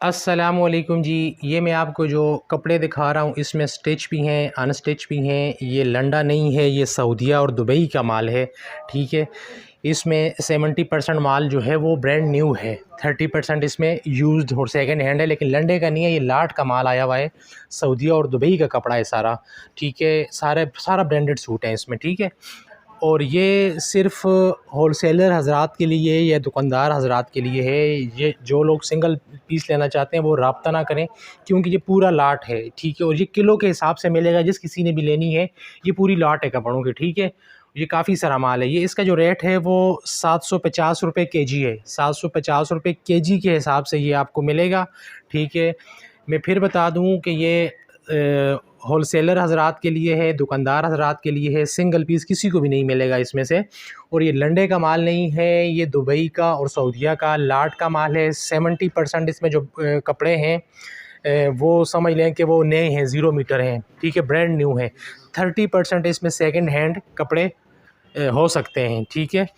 अस्सलामुअलैकुम जी। ये मैं आपको जो कपड़े दिखा रहा हूँ इसमें स्टिच भी हैं, अनस्टिच भी हैं। ये लंडा नहीं है, ये सऊदीया और दुबई का माल है। ठीक है, इसमें 70% माल जो है वो ब्रांड न्यू है, 30% इसमें यूज्ड और सेकंड हैंड है, लेकिन लंडे का नहीं है। ये लाट का माल आया हुआ है, सऊदीया और दुबई का कपड़ा है सारा। ठीक है, सारा ब्रांडेड सूट है इसमें। ठीक है, और ये सिर्फ़ होलसेलर हज़रात के लिए या दुकानदार हज़रात के लिए है। ये जो लोग सिंगल पीस लेना चाहते हैं वो राब्ता ना करें, क्योंकि ये पूरा लाट है। ठीक है, और ये किलो के हिसाब से मिलेगा। जिस किसी ने भी लेनी है, ये पूरी लाट है कपड़ों की। ठीक है, ये काफ़ी सारा माल है। ये इसका जो रेट है वो 750 रुपये केजी है। 750 रुपये केजी के हिसाब से ये आपको मिलेगा। ठीक है, मैं फिर बता दूं कि ये होलसेलर हज़रात के लिए है, दुकानदार हज़रात के लिए है। सिंगल पीस किसी को भी नहीं मिलेगा इसमें से। और ये लंडे का माल नहीं है, ये दुबई का और सऊदीया का लाट का माल है। 70% इसमें जो कपड़े हैं वो समझ लें कि वो नए हैं, 0 मीटर हैं। ठीक है, ब्रांड न्यू है। 30% इसमें सेकंड हैंड कपड़े हो सकते हैं। ठीक है,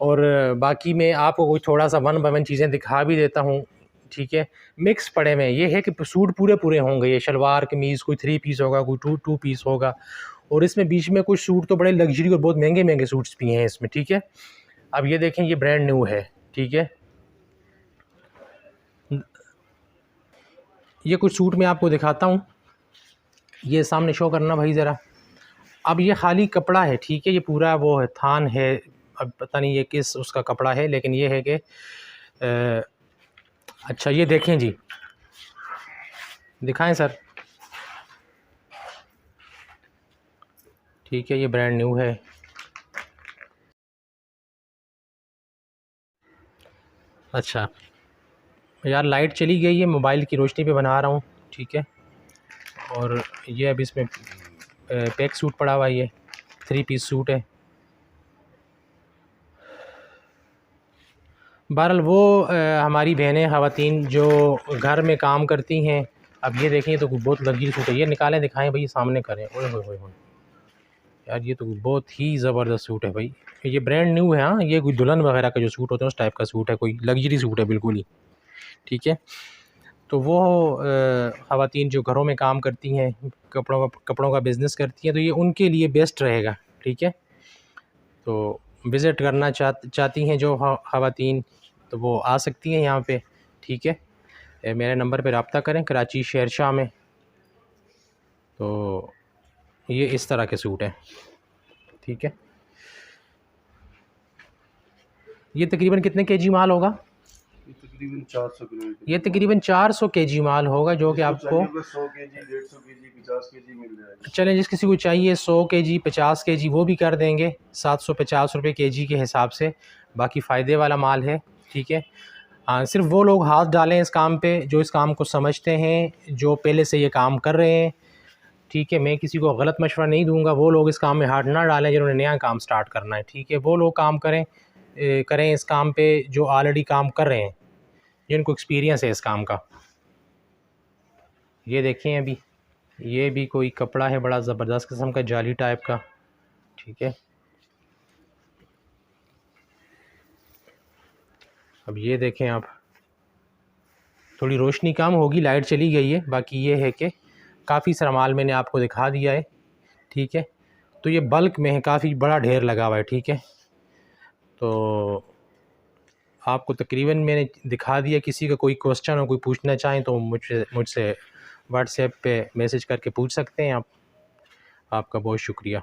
और बाकी मैं आपको कोई थोड़ा सा वन बाय वन चीज़ें दिखा भी देता हूँ। ठीक है, मिक्स पड़े में ये है कि सूट पूरे पूरे होंगे। ये शलवार कमीज़ कोई 3 पीस होगा, कोई टू पीस होगा, और इसमें बीच में कुछ सूट तो बड़े लग्जरी और बहुत महंगे महंगे सूट्स भी हैं इसमें। ठीक है, अब ये देखें, ये ब्रांड न्यू है। ठीक है, ये कुछ सूट मैं आपको दिखाता हूँ। ये सामने शो करना भाई ज़रा। अब ये खाली कपड़ा है। ठीक है, ये पूरा वो है, थान है। अब पता नहीं ये किस उसका कपड़ा है, लेकिन ये है कि अच्छा ये देखें जी, दिखाएं सर। ठीक है, ये ब्रांड न्यू है। अच्छा यार, लाइट चली गई है, मोबाइल की रोशनी पे बना रहा हूँ। ठीक है, और ये अब इसमें पैक सूट पड़ा हुआ है, ये 3 पीस सूट है। बहरहाल वो हमारी बहनें ख़वातीन जो घर में काम करती हैं। अब ये देखें, तो बहुत लग्जरी सूट है। ये निकालें, दिखाएं भाई, सामने करें। ओए होए होए होए यार, ये तो बहुत ही ज़बरदस्त सूट है भाई। ये ब्रांड न्यू है। हाँ, ये कोई दुल्हन वगैरह का जो सूट होते हैं उस टाइप का सूट है, कोई लग्जरी सूट है बिल्कुल ही। ठीक है, तो वो ख़वातीन जो घरों में काम करती हैं, कपड़ों का बिज़नेस करती हैं, तो ये उनके लिए बेस्ट रहेगा। ठीक है, तो विज़िट करना चाहती हैं जो ख़वातीन, तो वो आ सकती हैं यहाँ पे। ठीक है, मेरे नंबर पे रब्ता करें, कराची शेर शाह में। तो ये इस तरह के सूट हैं। ठीक है, ये तकरीबन कितने केजी माल होगा? तकरीबन 400 किलो। ये तकरीबन 400 केजी माल होगा, जो कि आपको 100 केजी, 150 केजी, 50 केजी मिल जाएगा। चलें, जिस किसी को चाहिए 100 केजी, 50 केजी, वो भी कर देंगे 750 रुपये केजी के हिसाब से। बाकी फ़ायदे वाला माल है। ठीक है, हाँ, सिर्फ वो लोग हाथ डालें इस काम पे जो इस काम को समझते हैं, जो पहले से ये काम कर रहे हैं। ठीक है, मैं किसी को गलत मशवरा नहीं दूंगा। वो लोग इस काम में हाथ ना डालें जिन्होंने नया काम स्टार्ट करना है। ठीक है, वो लोग काम करें इस काम पे जो ऑलरेडी काम कर रहे हैं, जिनको एक्सपीरियंस है इस काम का। ये देखें, अभी ये भी कोई कपड़ा है बड़ा ज़बरदस्त किस्म का, जाली टाइप का। ठीक है, अब ये देखें आप, थोड़ी रोशनी कम होगी, लाइट चली गई है। बाकी ये है कि काफ़ी सारा माल मैंने आपको दिखा दिया है। ठीक है, तो ये बल्क में है, काफ़ी बड़ा ढेर लगा हुआ है। ठीक है, तो आपको तकरीबन मैंने दिखा दिया। किसी का कोई क्वेश्चन हो, कोई पूछना चाहें, तो मुझसे व्हाट्सएप पे मैसेज करके पूछ सकते हैं आप। आपका बहुत शुक्रिया।